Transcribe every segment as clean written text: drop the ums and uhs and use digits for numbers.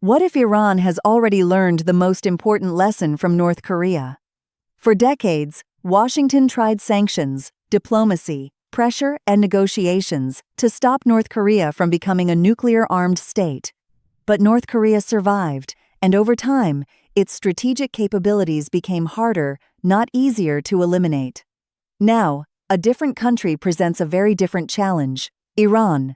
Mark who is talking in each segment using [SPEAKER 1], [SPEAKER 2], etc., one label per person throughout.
[SPEAKER 1] What if Iran has already learned the most important lesson from North Korea? For decades, Washington tried sanctions, diplomacy, pressure, and negotiations to stop North Korea from becoming a nuclear-armed state. But North Korea survived, and over time, its strategic capabilities became harder, not easier to eliminate. Now, a different country presents a very different challenge: Iran.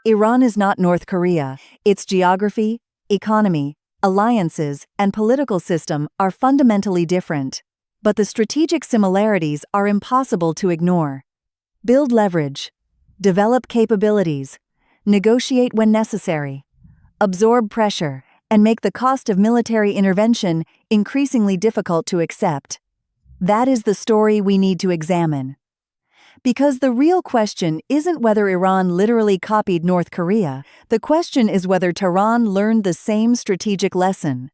[SPEAKER 1] Iran is not North Korea. Its geography, economy, alliances, and political system are fundamentally different. But the strategic similarities are impossible to ignore. Build leverage. Develop capabilities. Negotiate when necessary. Absorb pressure, and make the cost of military intervention increasingly difficult to accept. That is the story we need to examine. Because the real question isn't whether Iran literally copied North Korea, the question is whether Tehran learned the same strategic lesson.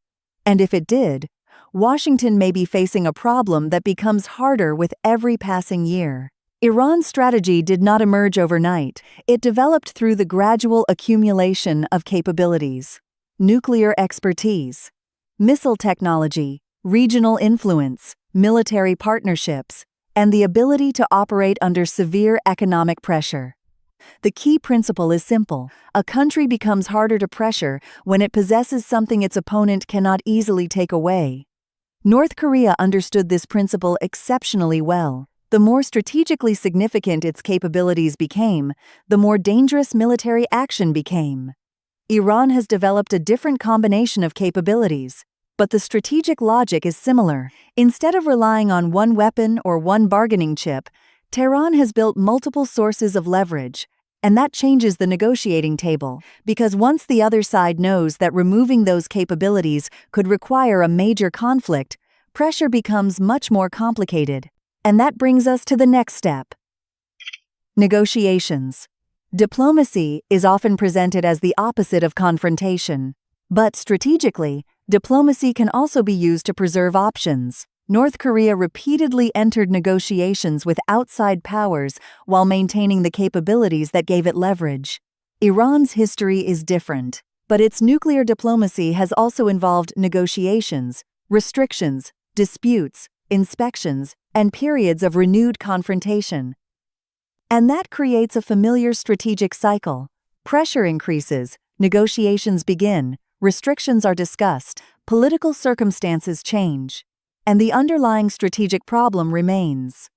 [SPEAKER 1] And if it did, Washington may be facing a problem that becomes harder with every passing year. Iran's strategy did not emerge overnight. It developed through the gradual accumulation of capabilities: nuclear expertise, missile technology, regional influence, military partnerships, and the ability to operate under severe economic pressure. The key principle is simple: a country becomes harder to pressure when it possesses something its opponent cannot easily take away. North Korea understood this principle exceptionally well. The more strategically significant its capabilities became, the more dangerous military action became. Iran has developed a different combination of capabilities, but the strategic logic is similar. Instead of relying on one weapon or one bargaining chip, Tehran has built multiple sources of leverage, and that changes the negotiating table, because once the other side knows that removing those capabilities could require a major conflict, pressure becomes much more complicated. And that brings us to the next step: negotiations. Diplomacy is often presented as the opposite of confrontation. But strategically, diplomacy can also be used to preserve options. North Korea repeatedly entered negotiations with outside powers while maintaining the capabilities that gave it leverage. Iran's history is different, but its nuclear diplomacy has also involved negotiations, restrictions, disputes, inspections, and periods of renewed confrontation. And that creates a familiar strategic cycle. Pressure increases, negotiations begin, restrictions are discussed, political circumstances change, and the underlying strategic problem remains.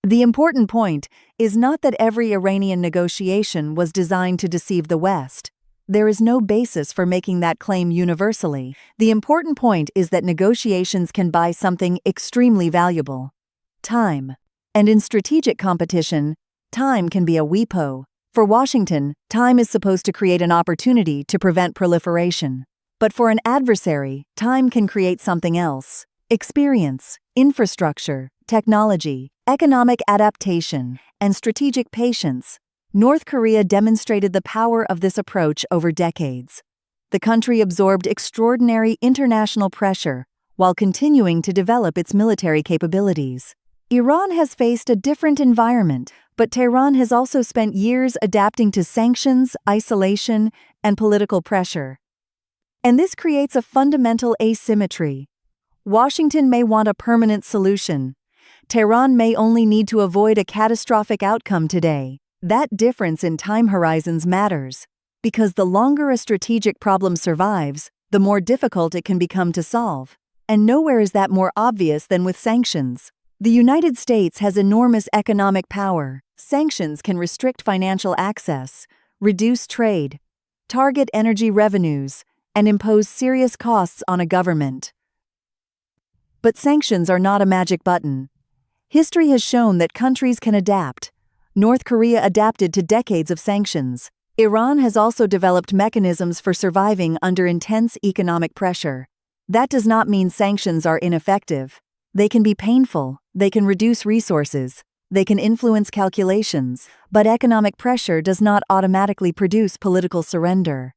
[SPEAKER 1] The important point is not that every Iranian negotiation was designed to deceive the West. There is no basis for making that claim universally. The important point is that negotiations can buy something extremely valuable: time. And in strategic competition, time can be a weapon. For Washington, time is supposed to create an opportunity to prevent proliferation. But for an adversary, time can create something else: experience, infrastructure, technology, economic adaptation, and strategic patience. North Korea demonstrated the power of this approach over decades. The country absorbed extraordinary international pressure while continuing to develop its military capabilities. Iran has faced a different environment, but Tehran has also spent years adapting to sanctions, isolation, and political pressure. And this creates a fundamental asymmetry. Washington may want a permanent solution. Tehran may only need to avoid a catastrophic outcome today. That difference in time horizons matters, because the longer a strategic problem survives, the more difficult it can become to solve. And nowhere is that more obvious than with sanctions. The United States has enormous economic power. Sanctions can restrict financial access, reduce trade, target energy revenues, and impose serious costs on a government. But sanctions are not a magic button. History has shown that countries can adapt. North Korea adapted to decades of sanctions. Iran has also developed mechanisms for surviving under intense economic pressure. That does not mean sanctions are ineffective. They can be painful, they can reduce resources, they can influence calculations, but economic pressure does not automatically produce political surrender.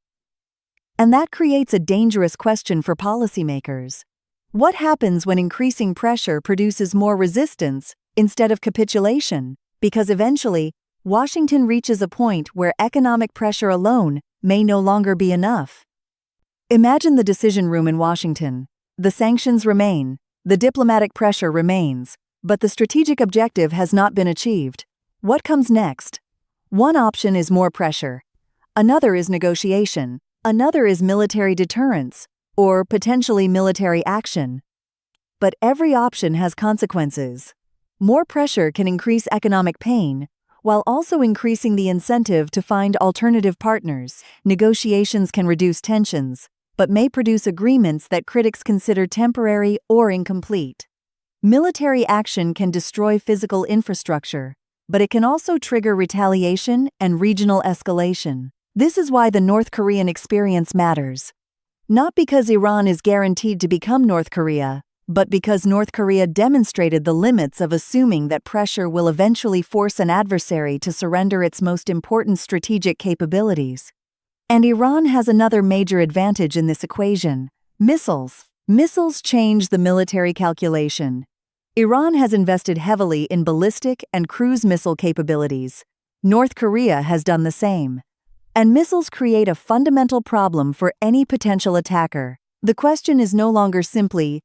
[SPEAKER 1] And that creates a dangerous question for policymakers. What happens when increasing pressure produces more resistance instead of capitulation? Because eventually, Washington reaches a point where economic pressure alone may no longer be enough. Imagine the decision room in Washington. The sanctions remain, the diplomatic pressure remains, but the strategic objective has not been achieved. What comes next? One option is more pressure. Another is negotiation. Another is military deterrence, or potentially military action. But every option has consequences. More pressure can increase economic pain, while also increasing the incentive to find alternative partners. Negotiations can reduce tensions, but may produce agreements that critics consider temporary or incomplete. Military action can destroy physical infrastructure, but it can also trigger retaliation and regional escalation. This is why the North Korean experience matters. Not because Iran is guaranteed to become North Korea, but because North Korea demonstrated the limits of assuming that pressure will eventually force an adversary to surrender its most important strategic capabilities. And Iran has another major advantage in this equation: missiles. Missiles change the military calculation. Iran has invested heavily in ballistic and cruise missile capabilities. North Korea has done the same. And missiles create a fundamental problem for any potential attacker. The question is no longer simply,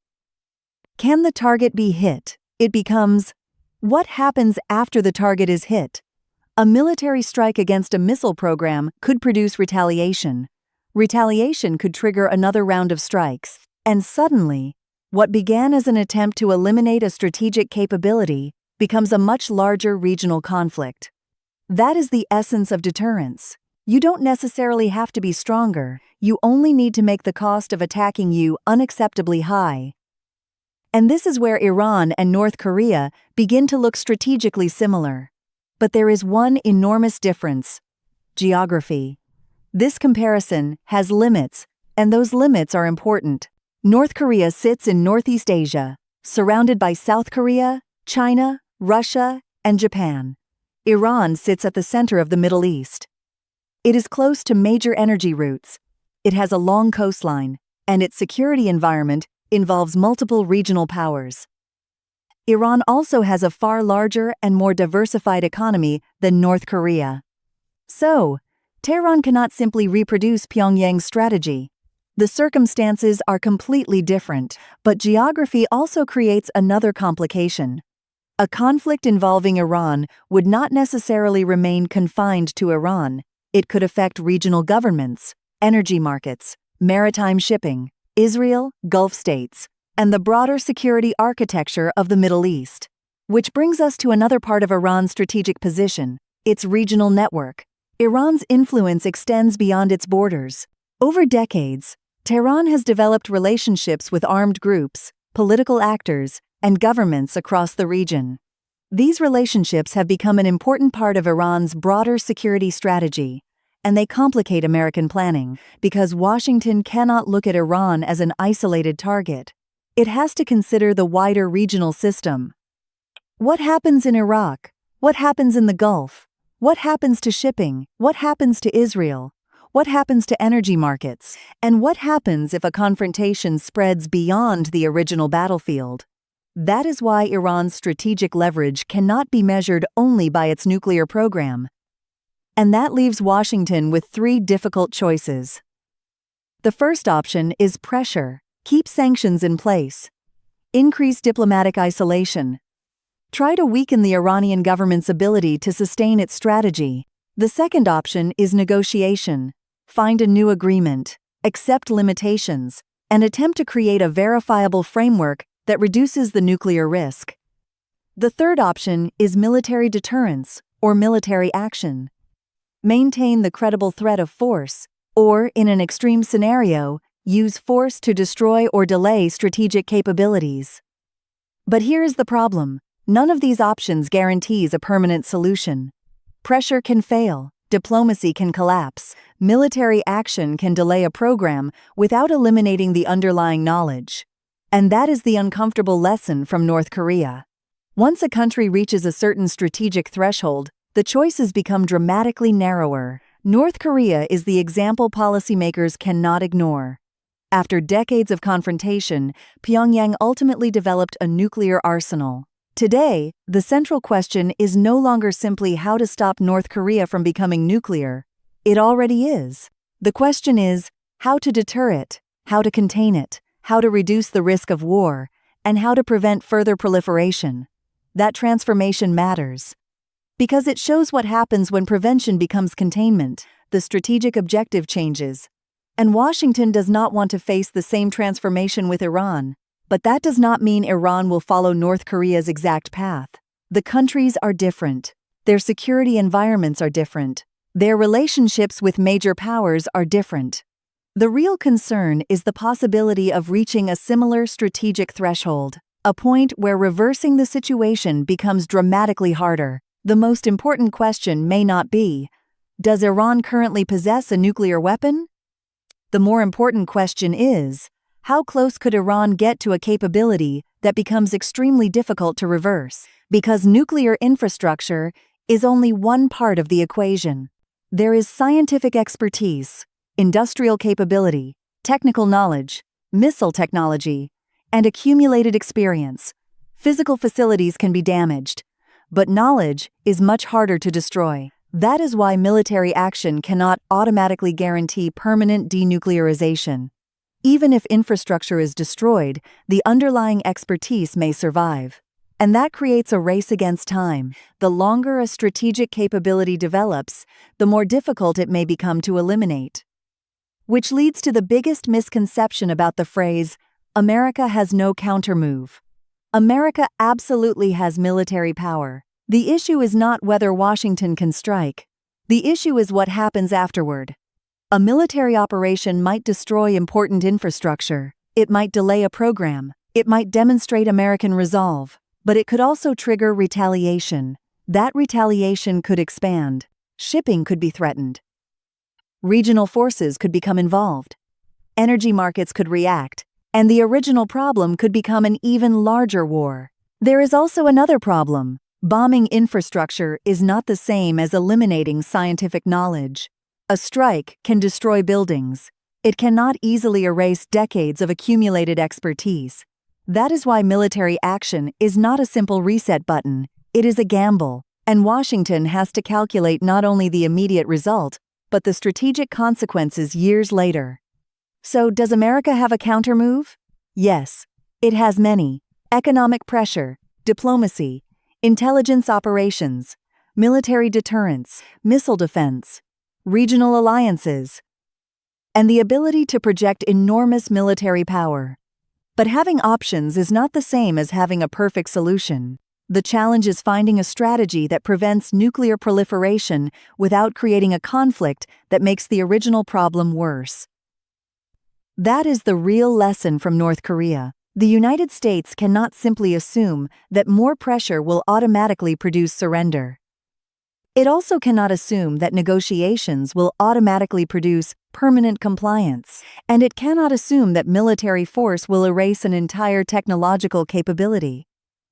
[SPEAKER 1] can the target be hit? It becomes, what happens after the target is hit? A military strike against a missile program could produce retaliation. Retaliation could trigger another round of strikes. And suddenly, what began as an attempt to eliminate a strategic capability becomes a much larger regional conflict. That is the essence of deterrence. You don't necessarily have to be stronger, you only need to make the cost of attacking you unacceptably high. And this is where Iran and North Korea begin to look strategically similar. But there is one enormous difference: geography. This comparison has limits, and those limits are important. North Korea sits in Northeast Asia, surrounded by South Korea, China, Russia, and Japan. Iran sits at the center of the Middle East. It is close to major energy routes. It has a long coastline, and its security environment involves multiple regional powers. Iran also has a far larger and more diversified economy than North Korea. So, Tehran cannot simply reproduce Pyongyang's strategy. The circumstances are completely different, but geography also creates another complication. A conflict involving Iran would not necessarily remain confined to Iran. It could affect regional governments, energy markets, maritime shipping, Israel, Gulf states, and the broader security architecture of the Middle East. Which brings us to another part of Iran's strategic position: its regional network. Iran's influence extends beyond its borders. Over decades, Tehran has developed relationships with armed groups, political actors, and governments across the region. These relationships have become an important part of Iran's broader security strategy, and they complicate American planning because Washington cannot look at Iran as an isolated target. It has to consider the wider regional system. What happens in Iraq? What happens in the Gulf? What happens to shipping? What happens to Israel? What happens to energy markets? And what happens if a confrontation spreads beyond the original battlefield? That is why Iran's strategic leverage cannot be measured only by its nuclear program. And that leaves Washington with three difficult choices. The first option is pressure. Keep sanctions in place. Increase diplomatic isolation. Try to weaken the Iranian government's ability to sustain its strategy. The second option is negotiation. Find a new agreement, accept limitations, and attempt to create a verifiable framework that reduces the nuclear risk. The third option is military deterrence or military action. Maintain the credible threat of force, or, in an extreme scenario, use force to destroy or delay strategic capabilities. But here is the problem: none of these options guarantees a permanent solution. Pressure can fail, diplomacy can collapse, military action can delay a program without eliminating the underlying knowledge. And that is the uncomfortable lesson from North Korea. Once a country reaches a certain strategic threshold, the choices become dramatically narrower. North Korea is the example policymakers cannot ignore. After decades of confrontation, Pyongyang ultimately developed a nuclear arsenal. Today, the central question is no longer simply how to stop North Korea from becoming nuclear. It already is. The question is, how to deter it, how to contain it, how to reduce the risk of war, and how to prevent further proliferation. That transformation matters because it shows what happens when prevention becomes containment. The strategic objective changes. And Washington does not want to face the same transformation with Iran. But that does not mean Iran will follow North Korea's exact path. The countries are different. Their security environments are different. Their relationships with major powers are different. The real concern is the possibility of reaching a similar strategic threshold, a point where reversing the situation becomes dramatically harder. The most important question may not be, does Iran currently possess a nuclear weapon? The more important question is, how close could Iran get to a capability that becomes extremely difficult to reverse? Because nuclear infrastructure is only one part of the equation. There is scientific expertise, industrial capability, technical knowledge, missile technology, and accumulated experience. Physical facilities can be damaged, but knowledge is much harder to destroy. That is why military action cannot automatically guarantee permanent denuclearization. Even if infrastructure is destroyed, the underlying expertise may survive. And that creates a race against time. The longer a strategic capability develops, the more difficult it may become to eliminate. Which leads to the biggest misconception about the phrase, America has no countermove. America absolutely has military power. The issue is not whether Washington can strike. The issue is what happens afterward. A military operation might destroy important infrastructure. It might delay a program. It might demonstrate American resolve. But it could also trigger retaliation. That retaliation could expand. Shipping could be threatened. Regional forces could become involved. Energy markets could react. And the original problem could become an even larger war. There is also another problem. Bombing infrastructure is not the same as eliminating scientific knowledge. A strike can destroy buildings. It cannot easily erase decades of accumulated expertise. That is why military action is not a simple reset button. It is a gamble. And Washington has to calculate not only the immediate result, but the strategic consequences years later. So, does America have a countermove? Yes. It has many. Economic pressure, diplomacy, intelligence operations, military deterrence, missile defense, regional alliances, and the ability to project enormous military power. But having options is not the same as having a perfect solution. The challenge is finding a strategy that prevents nuclear proliferation without creating a conflict that makes the original problem worse. That is the real lesson from North Korea. The United States cannot simply assume that more pressure will automatically produce surrender. It also cannot assume that negotiations will automatically produce permanent compliance, and it cannot assume that military force will erase an entire technological capability.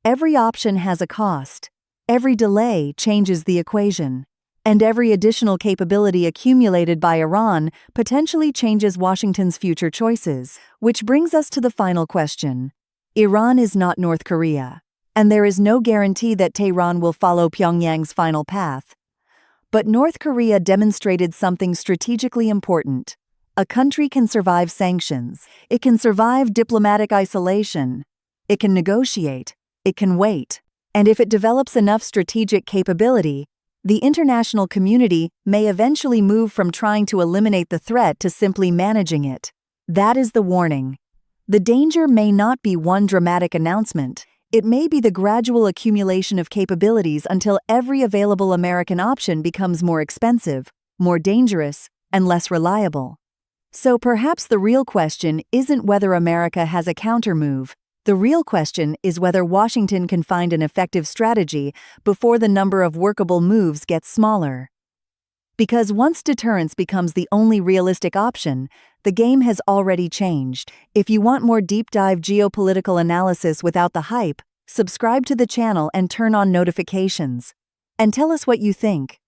[SPEAKER 1] Every option has a cost. Every delay changes the equation. And every additional capability accumulated by Iran potentially changes Washington's future choices, which brings us to the final question. Iran is not North Korea, and there is no guarantee that Tehran will follow Pyongyang's final path. But North Korea demonstrated something strategically important. A country can survive sanctions. It can survive diplomatic isolation. It can negotiate. It can wait. And if it develops enough strategic capability, the international community may eventually move from trying to eliminate the threat to simply managing it. That is the warning. The danger may not be one dramatic announcement. It may be the gradual accumulation of capabilities until every available American option becomes more expensive, more dangerous, and less reliable. So perhaps the real question isn't whether America has a countermove. The real question is whether Washington can find an effective strategy before the number of workable moves gets smaller. Because once deterrence becomes the only realistic option, the game has already changed. If you want more deep dive geopolitical analysis without the hype, subscribe to the channel and turn on notifications. And tell us what you think.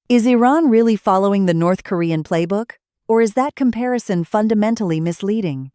[SPEAKER 1] Is Iran really following the North Korean playbook? Or is that comparison fundamentally misleading?